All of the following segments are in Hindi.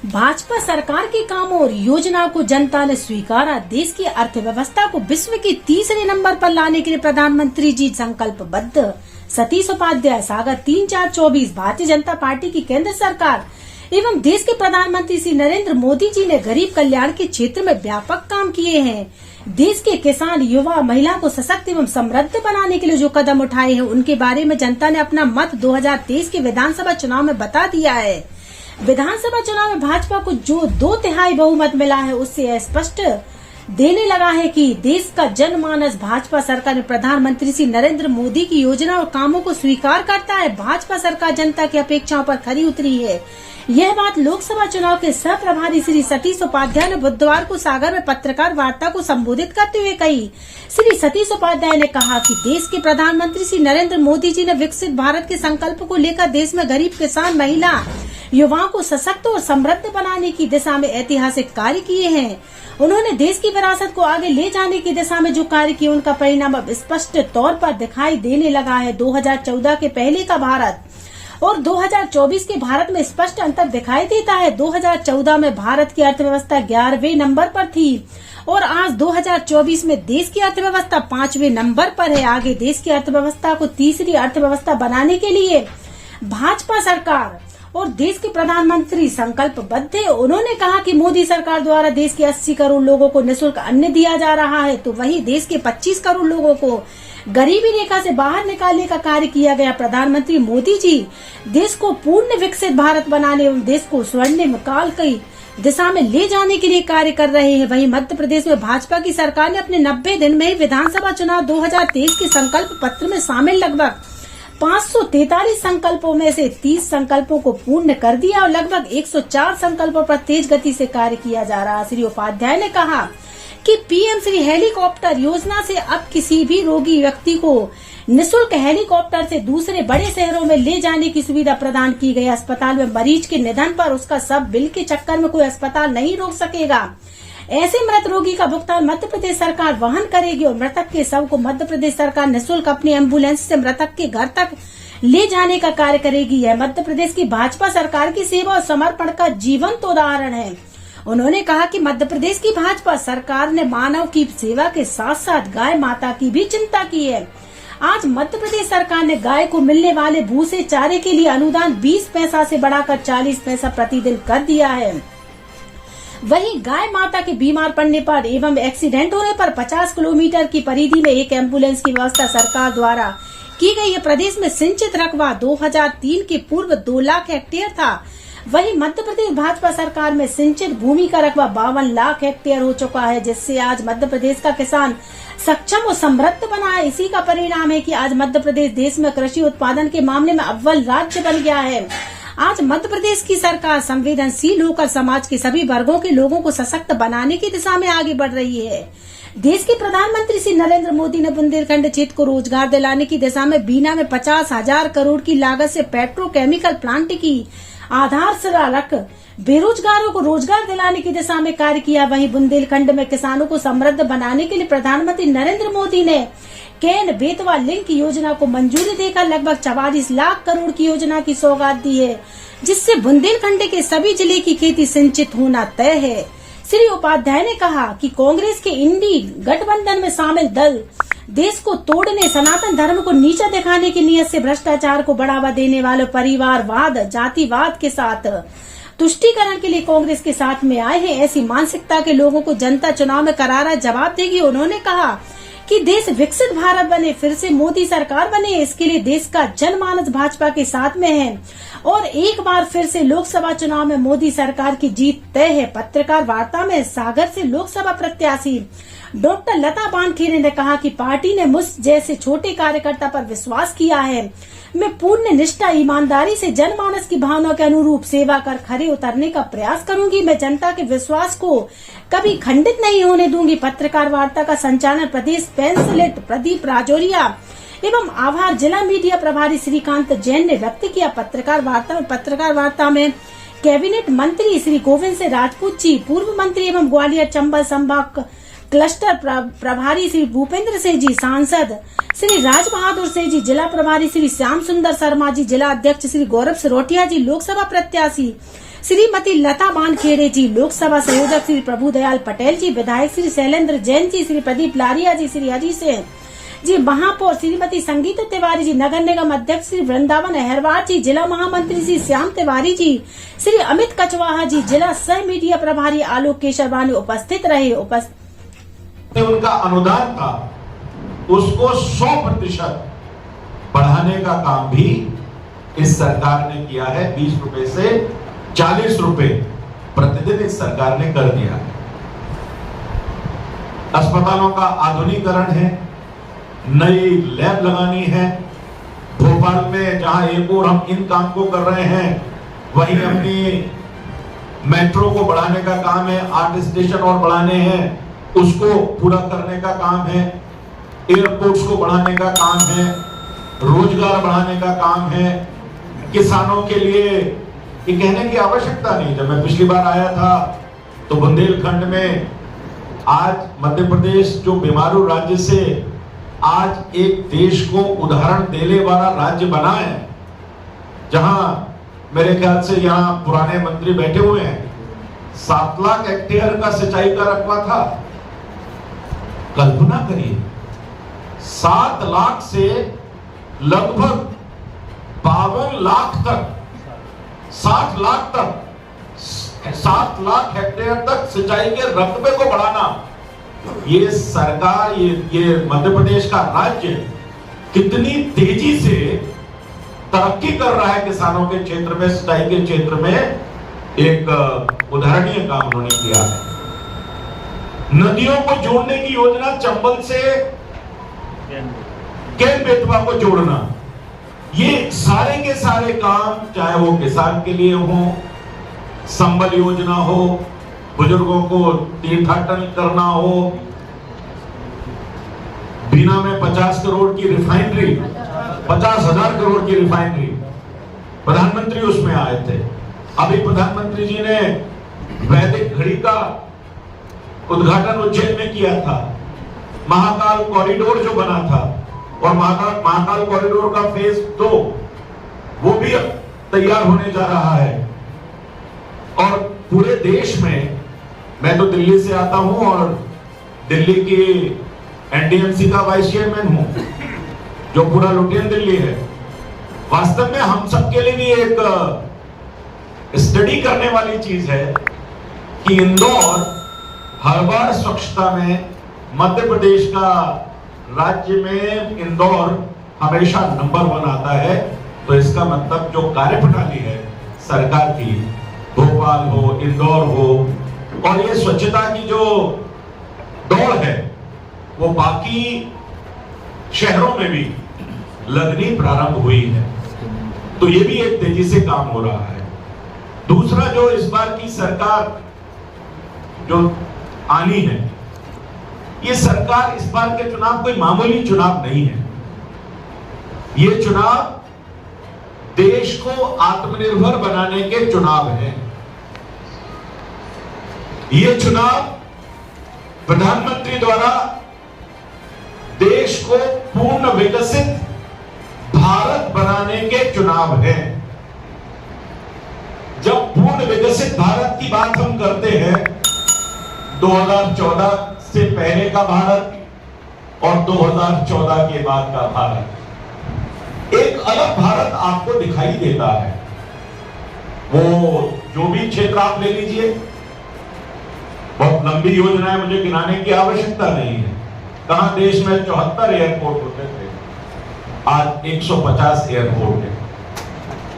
भाजपा सरकार के कामों और योजना को जनता ने स्वीकारा। देश की अर्थव्यवस्था को विश्व के तीसरे नंबर पर लाने के लिए प्रधानमंत्री जी संकल्पबद्ध। सतीश उपाध्याय, सागर 3-4-24। भारतीय जनता पार्टी की केंद्र सरकार एवं देश के प्रधानमंत्री श्री नरेंद्र मोदी जी ने गरीब कल्याण के क्षेत्र में व्यापक काम किए हैं। देश के किसान, युवा, महिला को सशक्त एवं समृद्ध बनाने के लिए जो कदम उठाए हैं, उनके बारे में जनता ने अपना मत 2023 के विधानसभा चुनाव में बता दिया है। विधानसभा चुनाव में भाजपा को जो 2/3 बहुमत मिला है, उससे स्पष्ट देने लगा है कि देश का जनमानस भाजपा सरकार में प्रधानमंत्री श्री नरेंद्र मोदी की योजना और कामों को स्वीकार करता है। भाजपा सरकार जनता की अपेक्षाओं पर खरी उतरी है। यह बात लोकसभा चुनाव के सह प्रभारी श्री सतीश उपाध्याय ने बुधवार को सागर में पत्रकार वार्ता को संबोधित करते हुए कही। श्री सतीश उपाध्याय ने कहा कि देश के प्रधानमंत्री श्री नरेंद्र मोदी जी ने विकसित भारत के संकल्प को लेकर देश में गरीब, किसान, महिला, युवाओं को सशक्त और समृद्ध बनाने की दिशा में ऐतिहासिक कार्य किए हैं। उन्होंने देश की विरासत को आगे ले जाने की दिशा में जो कार्य किए, उनका परिणाम अब स्पष्ट तौर पर दिखाई देने लगा है। 2014 के पहले का भारत और 2024 के भारत में स्पष्ट अंतर दिखाई देता है। 2014 में भारत की अर्थव्यवस्था 11वें नंबर पर थी और आज 2024 में देश की अर्थव्यवस्था 5वें नंबर पर है। आगे देश की अर्थव्यवस्था को तीसरी अर्थव्यवस्था बनाने के लिए भाजपा सरकार और देश के प्रधानमंत्री संकल्पबद्ध है। उन्होंने कहा कि मोदी सरकार द्वारा देश के 80 करोड़ लोगों को निःशुल्क अन्न दिया जा रहा है, तो वहीं देश के 25 करोड़ लोगों को गरीबी रेखा से बाहर निकालने का कार्य किया गया। प्रधानमंत्री मोदी जी देश को पूर्ण विकसित भारत बनाने एवं देश को स्वर्णिम काल की दिशा में ले जाने के लिए कार्य कर रहे हैं। वहीं मध्य प्रदेश में भाजपा की सरकार ने अपने 90 दिन में विधानसभा चुनाव 2023 के संकल्प पत्र में शामिल लगभग 543 संकल्पों में से 30 संकल्पों को पूर्ण कर दिया और लगभग 104 संकल्पों पर तेज गति से कार्य किया जा रहा है। श्री उपाध्याय ने कहा कि पीएम श्री हेलीकॉप्टर योजना से अब किसी भी रोगी व्यक्ति को निःशुल्क हेलीकॉप्टर से दूसरे बड़े शहरों में ले जाने की सुविधा प्रदान की गई। अस्पताल में मरीज के निधन पर उसका शव बिल के चक्कर में कोई अस्पताल नहीं रोक सकेगा। ऐसे मृत रोगी का भुगतान मध्य प्रदेश सरकार वहन करेगी और मृतक के शव को मध्य प्रदेश सरकार निःशुल्क अपनी एम्बुलेंस से मृतक के घर तक ले जाने का कार्य करेगी। यह मध्य प्रदेश की भाजपा सरकार की सेवा और समर्पण का जीवंत उदाहरण है। उन्होंने कहा कि मध्य प्रदेश की भाजपा सरकार ने मानव की सेवा के साथ साथ गाय माता की भी चिंता की है। आज मध्य प्रदेश सरकार ने गाय को मिलने वाले भूसे चारे के लिए अनुदान 20 पैसा से बढ़ाकर 40 पैसा प्रतिदिन कर दिया है। वहीं गाय माता के बीमार पड़ने पर एवं एक्सीडेंट होने पर 50 किलोमीटर की परिधि में एक एम्बुलेंस की व्यवस्था सरकार द्वारा की गई है। प्रदेश में सिंचित रकबा 2003 के पूर्व 2 लाख हेक्टेयर था। वहीं मध्य प्रदेश भाजपा सरकार में सिंचित भूमि का रकबा 52 लाख हेक्टेयर हो चुका है, जिससे आज मध्य प्रदेश का किसान सक्षम और समृद्ध बना है। इसी का परिणाम है कि आज मध्य प्रदेश देश में कृषि उत्पादन के मामले में अव्वल राज्य बन गया है। आज मध्य प्रदेश की सरकार संवेदनशील होकर समाज के सभी वर्गों के लोगों को सशक्त बनाने की दिशा में आगे बढ़ रही है। देश के प्रधानमंत्री श्री नरेंद्र मोदी ने बुंदेलखंड क्षेत्र को रोजगार दिलाने की दिशा में बीना में 50,000 करोड़ की लागत से पेट्रोकेमिकल प्लांट की आधारशिला रख बेरोजगारों को रोजगार दिलाने की दिशा में कार्य किया। वहीं बुंदेलखंड में किसानों को समृद्ध बनाने के लिए प्रधानमंत्री नरेंद्र मोदी ने केन बेतवा लिंक योजना को मंजूरी देकर लगभग 44 लाख करोड़ की योजना की सौगात दी है, जिससे बुंदेलखंड के सभी जिले की खेती सिंचित होना तय है। श्री उपाध्याय ने कहा कि कांग्रेस के इंडी गठबंधन में शामिल दल देश को तोड़ने, सनातन धर्म को नीचा दिखाने की नीयत से भ्रष्टाचार को बढ़ावा देने वाले परिवारवाद, जातिवाद के साथ तुष्टीकरण के लिए कांग्रेस के साथ में आए हैं। ऐसी मानसिकता के लोगों को जनता चुनाव में करारा जवाब देगी। उन्होंने कहा कि देश विकसित भारत बने, फिर से मोदी सरकार बने, इसके लिए देश का जनमानस भाजपा के साथ में है और एक बार फिर से लोकसभा चुनाव में मोदी सरकार की जीत तय है। पत्रकार वार्ता में सागर से लोकसभा प्रत्याशी डॉक्टर लता बानखेड़े ने कहा कि पार्टी ने मुझ जैसे छोटे कार्यकर्ता पर विश्वास किया है। मैं पूर्ण निष्ठा, ईमानदारी से जनमानस की भावना के अनुरूप सेवा कर खरे उतरने का प्रयास करूंगी। मैं जनता के विश्वास को कभी खंडित नहीं होने दूंगी। पत्रकार वार्ता का संचालन प्रदेश पेंसिलेट प्रदीप राजौरिया एवं आभार जिला मीडिया प्रभारी श्रीकांत जैन ने व्यक्त किया। पत्रकार वार्ता में कैबिनेट मंत्री श्री गोविंद सिंह राजपूत जी, पूर्व मंत्री एवं ग्वालियर चंबल संभाग क्लस्टर प्रभारी श्री भूपेंद्र सिंह जी, सांसद श्री राज बहादुर सिंह जी, जिला प्रभारी श्री श्याम सुंदर शर्मा जी, जिला अध्यक्ष श्री गौरव सिरोटिया जी, लोकसभा प्रत्याशी श्रीमती लता बानखेड़े जी, लोकसभा संयोजक श्री प्रभुदयाल पटेल जी, विधायक श्री शैलेंद्र जैन जी, श्री प्रदीप लारिया जी, श्री हरि सेन जी, महापौर श्रीमती संगीता तिवारी जी, नगर निगम अध्यक्ष श्री वृंदावन अहरवार जी, जिला महामंत्री श्री श्याम तिवारी जी, श्री अमित कचवाहा जी, जिला सह मीडिया प्रभारी आलोक केशरवानी उपस्थित रहे। उनका अनुदान था उसको 100% बढ़ाने का काम भी इस सरकार ने किया है। 20 रुपए से 40 रुपए प्रतिदिन इस सरकार ने कर दिया है। अस्पतालों का आधुनिकीकरण है, नई लैब लगानी है। भोपाल में जहां एक और हम इन काम को कर रहे हैं, वहीं अपनी मेट्रो को बढ़ाने का काम है, 8 स्टेशन और बढ़ाने हैं, उसको पूरा करने का काम है। एयरपोर्ट्स को बढ़ाने का काम है, रोजगार बढ़ाने का काम है। किसानों के लिए ये कहने की आवश्यकता नहीं। जब मैं पिछली बार आया था तो बुंदेलखंड में आज मध्य प्रदेश जो बीमारू राज्य से आज एक देश को उदाहरण देने वाला राज्य बना है, जहां मेरे ख्याल से यहां पुराने मंत्री बैठे हुए हैं, 7 लाख हेक्टेयर का सिंचाई का रकबा था। कल्पना करिए, 7 लाख से लगभग 52 लाख तक, 60 लाख तक, 7 लाख हेक्टेयर तक सिंचाई के रकबे को बढ़ाना, ये सरकार, ये मध्य प्रदेश का राज्य कितनी तेजी से तरक्की कर रहा है किसानों के क्षेत्र में, सिंचाई के क्षेत्र में, एक उदाहरणीय काम उन्होंने किया है। नदियों को जोड़ने की योजना, चंबल से केन बेतवा को जोड़ना, ये सारे के सारे काम, चाहे वो किसान के लिए हो, संबल योजना हो, बुजुर्गों को तीर्थाटन करना हो, बीना में 50 करोड़ की रिफाइनरी, 50,000 करोड़ की रिफाइनरी, प्रधानमंत्री उसमें आए थे। अभी प्रधानमंत्री जी ने वैदिक घड़ी का उद्घाटन उज्जैन में किया था। महाकाल कॉरिडोर जो बना था, और महाकाल कॉरिडोर का फेज 2 वो भी अब तैयार होने जा रहा है। और पूरे देश में, मैं तो दिल्ली से आता हूं और दिल्ली की एनडीएमसी का वाइस चेयरमैन हूं, जो पूरा लुटियन दिल्ली है। वास्तव में हम सबके लिए भी एक स्टडी करने वाली चीज है कि इंदौर हर बार स्वच्छता में मध्य प्रदेश का राज्य में इंदौर हमेशा नंबर 1 आता है। तो इसका मतलब जो कार्यप्रणाली है सरकार की, भोपाल हो, इंदौर हो, और ये स्वच्छता की जो दौड़ है वो बाकी शहरों में भी लगनी प्रारंभ हुई है। तो ये भी एक तेजी से काम हो रहा है। दूसरा, जो इस बार की सरकार जो आनी है, ये सरकार, इस बार के चुनाव कोई मामूली चुनाव नहीं है। ये चुनाव देश को आत्मनिर्भर बनाने के चुनाव है। ये चुनाव प्रधानमंत्री द्वारा देश को पूर्ण विकसित भारत बनाने के चुनाव है। जब पूर्ण विकसित भारत की बात हम करते हैं, 2014 से पहले का भारत और 2014 के बाद का भारत, एक अलग भारत आपको दिखाई देता है। वो जो भी क्षेत्र आप ले लीजिए, बहुत लंबी योजना है, मुझे गिनाने की आवश्यकता नहीं है। कहां देश में 74 एयरपोर्ट होते थे, आज 150 एयरपोर्ट है।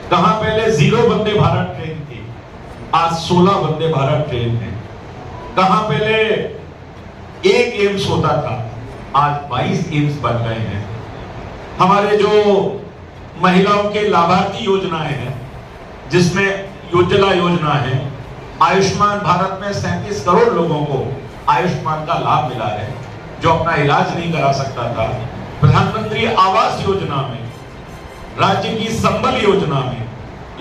कहां पहले 0 वंदे भारत ट्रेन थी, आज 16 वंदे भारत ट्रेन है। कहां पहले एक एम्स होता था, आज 22 एम्स बन गए हैं। हमारे जो महिलाओं के लाभार्थी योजनाएं हैं, जिसमें उज्ज्वला योजना है, आयुष्मान भारत में 37 करोड़ लोगों को आयुष्मान का लाभ मिला है, जो अपना इलाज नहीं करा सकता था। प्रधानमंत्री आवास योजना में, राज्य की संबल योजना में,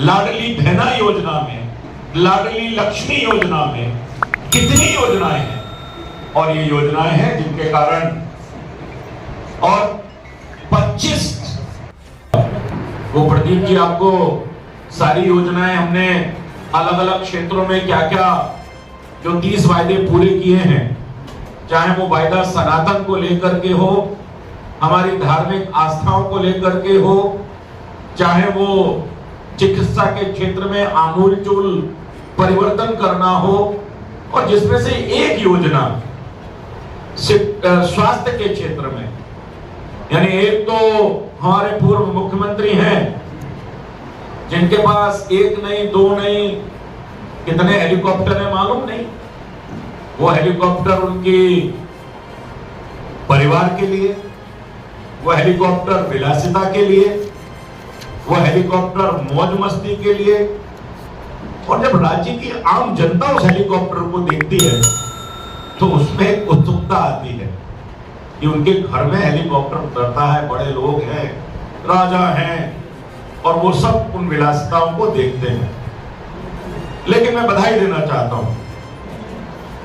लाडली बहना योजना में, लाडली लक्ष्मी योजना में, कितनी योजनाएं हैं। और ये योजनाएं हैं जिनके कारण, और 25, वो प्रदीप जी आपको सारी योजनाएं हमने अलग अलग क्षेत्रों में क्या क्या जो 30 वायदे पूरे किए हैं, चाहे वो वायदा सनातन को लेकर के हो, हमारी धार्मिक आस्थाओं को लेकर के हो, चाहे वो चिकित्सा के क्षेत्र में आमूलचूल परिवर्तन करना हो, और जिसमें से एक योजना स्वास्थ्य के क्षेत्र में, यानी एक तो हमारे पूर्व मुख्यमंत्री हैं जिनके पास एक नहीं, दो नहीं, कितने हेलीकॉप्टर है मालूम नहीं। वो हेलीकॉप्टर उनकी परिवार के लिए, वो हेलीकॉप्टर विलासिता के लिए, वो हेलीकॉप्टर मौज मस्ती के लिए। और जब राज्य की आम जनता उस हेलीकॉप्टर को देखती है तो उसमें एक उत्सुकता आती है कि उनके घर में हेलीकॉप्टर उतरता है, बड़े लोग हैं, राजा हैं, और वो सब उन विलासिताओं को देखते हैं। लेकिन मैं बधाई देना चाहता हूं,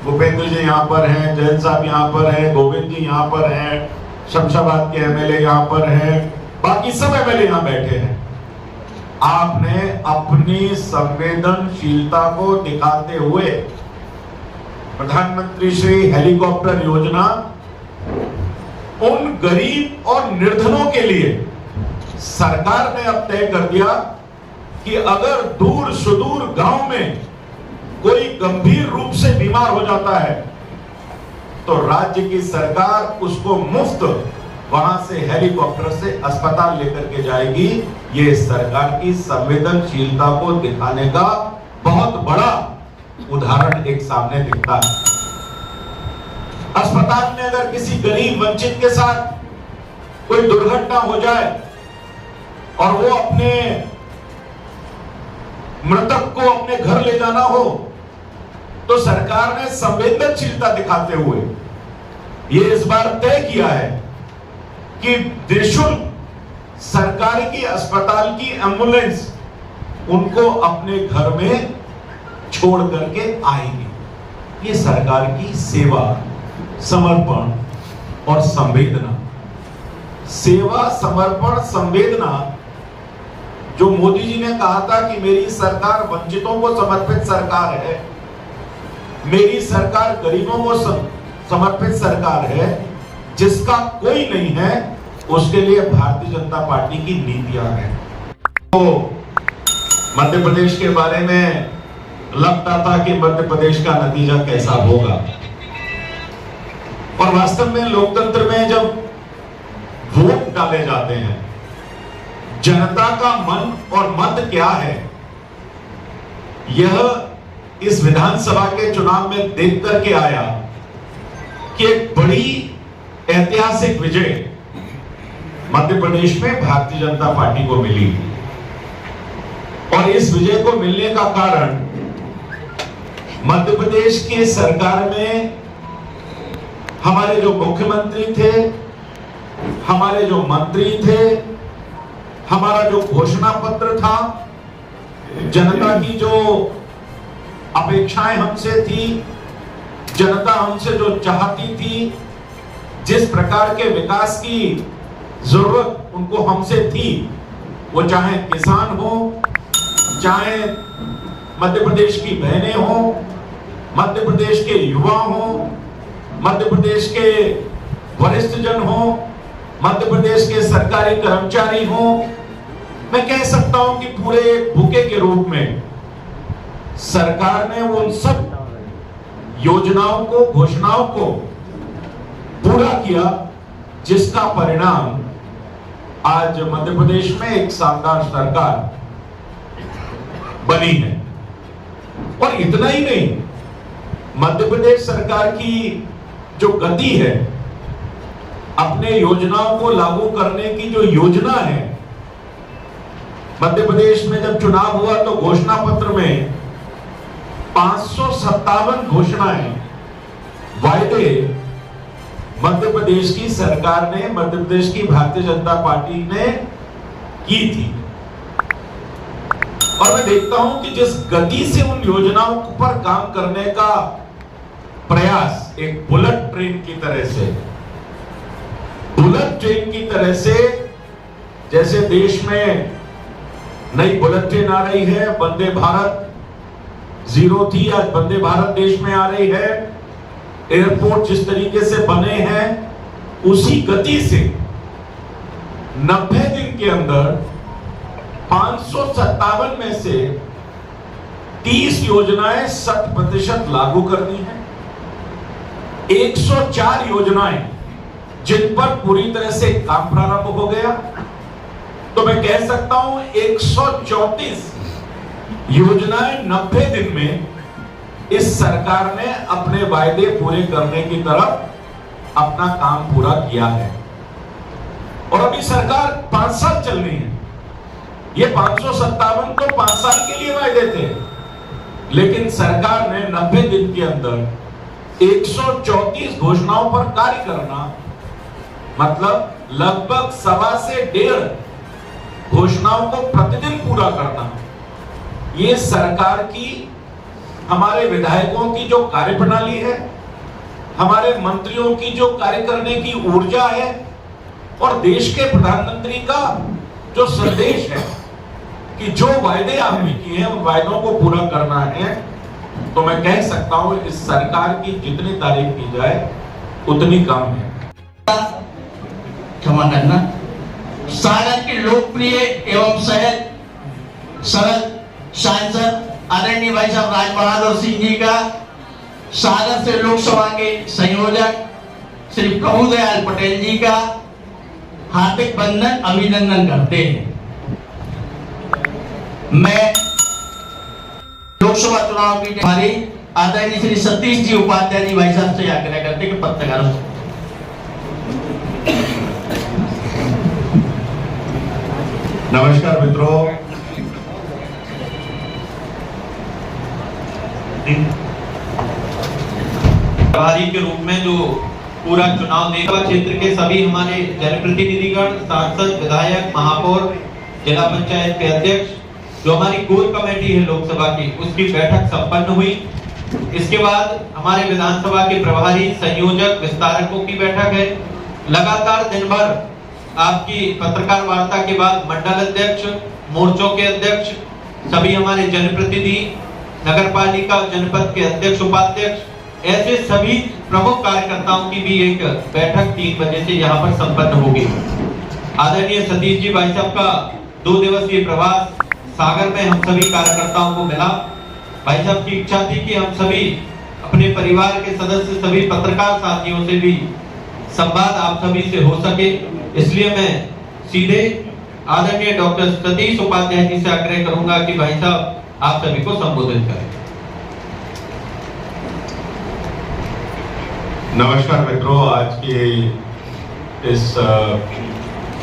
भूपेंद्र जी यहाँ पर हैं, जैन साहब यहाँ पर हैं, गोविंद जी यहाँ पर हैं, शमशाबाद के एमएलए यहाँ पर हैं, बाकी सब एमएलए यहाँ बैठे हैं। आपने अपनी संवेदनशीलता को दिखाते हुए प्रधानमंत्री श्री हेलीकॉप्टर योजना उन गरीब और निर्धनों के लिए सरकार ने अब तय कर दिया कि अगर दूर सुदूर गांव में कोई गंभीर रूप से बीमार हो जाता है तो राज्य की सरकार उसको मुफ्त वहां से हेलीकॉप्टर से अस्पताल लेकर के जाएगी। ये सरकार की संवेदनशीलता को दिखाने का बहुत बड़ा उदाहरण एक सामने दिखता है। अस्पताल में अगर किसी गरीब वंचित के साथ कोई दुर्घटना हो जाए और वो अपने मृतक को अपने घर ले जाना हो तो सरकार ने संवेदनशीलता दिखाते हुए ये इस बार तय किया है कि निःशुल्क सरकार की अस्पताल की एम्बुलेंस उनको अपने घर में छोड़ करके आएगी। ये सरकार की सेवा, समर्पण और संवेदना, सेवा, समर्पण, संवेदना, जो मोदी जी ने कहा था कि मेरी सरकार वंचितों को समर्पित सरकार है, मेरी सरकार गरीबों को समर्पित सरकार है, जिसका कोई नहीं है उसके लिए भारतीय जनता पार्टी की नीतियां हैं। तो मध्य प्रदेश के बारे में लगता था कि मध्य प्रदेश का नतीजा कैसा होगा, और वास्तव में लोकतंत्र में जब वोट डाले जाते हैं, जनता का मन और मत क्या है, यह इस विधानसभा के चुनाव में देख करके आया कि एक बड़ी ऐतिहासिक विजय मध्य प्रदेश में भारतीय जनता पार्टी को मिली। और इस विजय को मिलने का कारण मध्य प्रदेश के सरकार में हमारे जो मुख्यमंत्री थे, हमारे जो मंत्री थे, हमारा जो घोषणा पत्र था, जनता की जो अपेक्षाएं हमसे थी, जनता हमसे जो चाहती थी, जिस प्रकार के विकास की जरूरत उनको हमसे थी, वो चाहे किसान हो, चाहे मध्य प्रदेश की बहनें हो, मध्य प्रदेश के युवा हो, मध्य प्रदेश के वरिष्ठ जन हो, मध्य प्रदेश के सरकारी कर्मचारी हो, मैं कह सकता हूं कि पूरे एक बुके के रूप में सरकार ने उन सब योजनाओं को, घोषणाओं को पूरा किया, जिसका परिणाम आज मध्य प्रदेश में एक शानदार सरकार बनी है। और इतना ही नहीं, मध्य प्रदेश सरकार की जो गति है, अपने योजनाओं को लागू करने की जो योजना है, मध्य प्रदेश में जब चुनाव हुआ तो घोषणा पत्र में 557 घोषणाएं, वायदे मध्य प्रदेश की सरकार ने, मध्य प्रदेश की भारतीय जनता पार्टी ने की थी। और मैं देखता हूं कि जिस गति से उन योजनाओं पर काम करने का प्रयास एक बुलेट ट्रेन की तरह से, बुलेट ट्रेन की तरह से, जैसे देश में नई बुलेट ट्रेन आ रही है, वंदे भारत, जीरो थी, आज वंदे भारत देश में आ रही है। एयरपोर्ट जिस तरीके से बने हैं उसी गति से 90 दिन के अंदर 557 में से 30 योजनाएं 100% लागू करनी है। 104 योजनाएं जिन पर पूरी तरह से काम प्रारंभ हो गया। तो मैं कह सकता हूं 134 योजनाएं 90 दिन में इस सरकार ने अपने वायदे पूरे करने की तरफ अपना काम पूरा किया है। और अभी सरकार 5 साल चल रही है। ये 557 तो 5 साल के लिए वायदे थे, लेकिन सरकार ने 90 दिन के अंदर 134 घोषणाओं पर कार्य करना, मतलब लगभग 1.25 से 1.5 घोषणाओं को प्रतिदिन पूरा करना, ये सरकार की, हमारे विधायकों की जो कार्यप्रणाली है, हमारे मंत्रियों की जो कार्य करने की ऊर्जा है, और देश के प्रधानमंत्री का जो संदेश है कि जो वायदे आपने किए हैं उन वायदों को पूरा करना है। तो मैं कह सकता हूं इस सरकार की जितनी तारीफ की जाए उतनी कम है। क्षमा करना। सागर के लोकप्रिय एवं सहज सरल सांसद आदरणीय भाई साहब राज बहादुर सिंह जी का सागर से लोकसभा के संयोजक श्री प्रभुदयाल पटेल जी का हार्दिक बंधन अभिनंदन करते हैं। मैं लोकसभा चुनाव की हमारी आदरणीय श्री सतीश जी उपाध्याय जी भाई साहब से आग्रह करते कि पत्रकारों से नमस्कार मित्रों, प्रभारी के रूप में जो पूरा चुनाव लोकसभा क्षेत्र के सभी हमारे जनप्रतिनिधिगण, सांसद, विधायक, महापौर, जिला पंचायत के अध्यक्ष, जो हमारी कोर कमेटी है लोकसभा की, उसकी बैठक संपन्न हुई। इसके बाद हमारे विधानसभा के प्रभारी, संयोजक, विस्तारकों की बैठक है। लगातार दिन भर आपकी पत्रकार वार्ता के बाद मंडल अध्यक्ष, मोर्चों के अध्यक्ष, सभी हमारे जनप्रतिनिधि, नगर पालिका, जनपद के अध्यक्ष, उपाध्यक्ष, ऐसे सभी प्रमुख कार्यकर्ताओं की भी एक बैठक 3 बजे से यहाँ पर संपन्न होगी। आदरणीय सतीश जी भाई साहब का 2 दिवसीय प्रवास सागर में हम सभी कार्यकर्ताओं को मिला। भाई साहब की इच्छा थी कि हम सभी अपने परिवार के सदस्य, सभी पत्रकार साथियों से भी संवाद आप सभी से हो सके, इसलिए मैं सीधे आदरणीय डॉक्टर सतीश उपाध्याय जी से आग्रह करूंगा कि भाई साहब आप सभी को संबोधित करें। नमस्कार मित्रों, आज की इस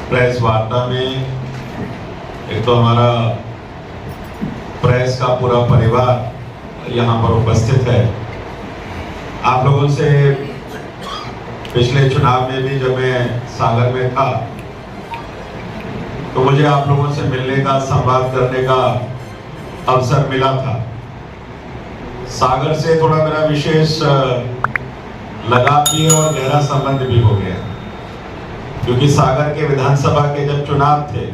प्रेस वार्ता में एक तो हमारा प्रेस का पूरा परिवार यहाँ पर उपस्थित है। आप लोगों से पिछले चुनाव में भी जब मैं सागर में था तो मुझे आप लोगों से मिलने का, संवाद करने का अवसर मिला था। सागर से थोड़ा मेरा विशेष लगाव भी और गहरा संबंध भी हो गया, क्योंकि सागर के विधानसभा के जब चुनाव थे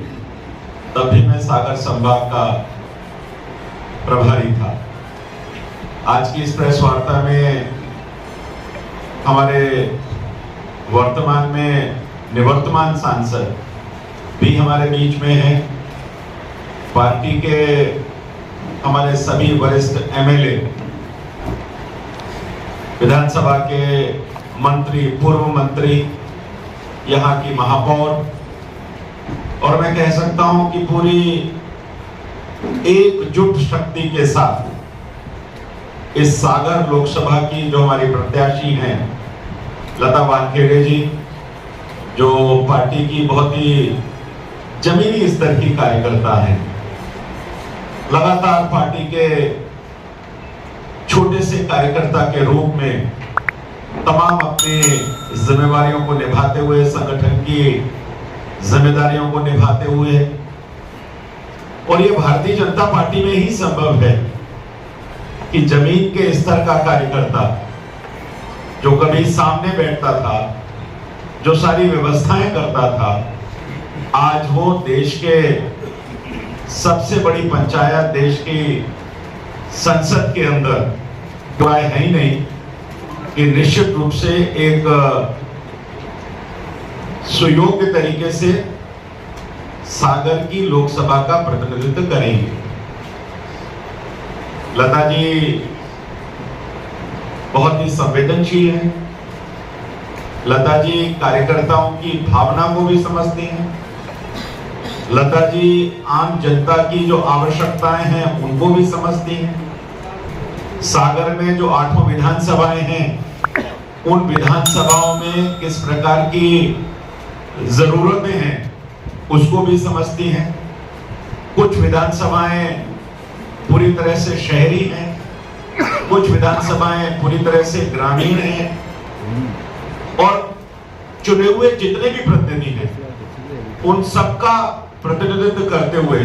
तब भी मैं सागर संभाग का प्रभारी था। आज की इस प्रेस वार्ता में हमारे वर्तमान में निवर्तमान सांसद भी हमारे बीच में हैं। पार्टी के हमारे सभी वरिष्ठ एमएलए, विधानसभा के मंत्री, पूर्व मंत्री, यहाँ की महापौर, और मैं कह सकता हूं कि पूरी एकजुट शक्ति के साथ इस सागर लोकसभा की जो हमारी प्रत्याशी हैं लता वानखेड़े जी, जो पार्टी की बहुत ही जमीनी स्तर की कार्यकर्ता हैं, लगातार पार्टी के छोटे से कार्यकर्ता के रूप में तमाम अपनी जिम्मेवारियों को निभाते हुए, संगठन की जिम्मेदारियों को निभाते हुए, और ये भारतीय जनता पार्टी में ही संभव है कि जमीन के स्तर का कार्यकर्ता जो कभी सामने बैठता था, जो सारी व्यवस्थाएं करता था, आज वो देश के सबसे बड़ी पंचायत, देश की संसद के अंदर राय है ही नहीं कि निश्चित रूप से एक सुयोग्य तरीके से सागर की लोकसभा का प्रतिनिधित्व करेंगे। लता जी बहुत ही संवेदनशील हैं। लता जी कार्यकर्ताओं की भावना को भी समझती हैं। लता जी आम जनता की जो आवश्यकताएं हैं उनको भी समझती हैं। सागर में जो 8 विधानसभाएं हैं उन विधानसभाओं में किस प्रकार की जरूरतें हैं उसको भी समझती हैं। कुछ विधानसभाएं पूरी तरह से शहरी हैं, कुछ विधानसभाएं पूरी तरह से ग्रामीण हैं, और चुने हुए जितने भी प्रतिनिधि हैं उन सबका प्रतिनिधित्व करते हुए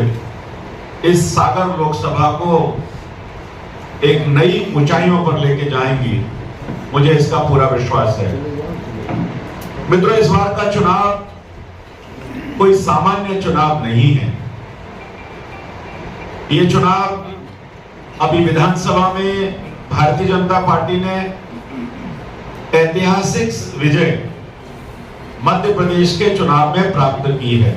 इस सागर लोकसभा को एक नई ऊंचाइयों पर लेके जाएंगी, मुझे इसका पूरा विश्वास है। मित्रों, इस बार का चुनाव कोई सामान्य चुनाव नहीं है। ये चुनाव अभी विधानसभा में भारतीय जनता पार्टी ने ऐतिहासिक विजय मध्य प्रदेश के चुनाव में प्राप्त की है।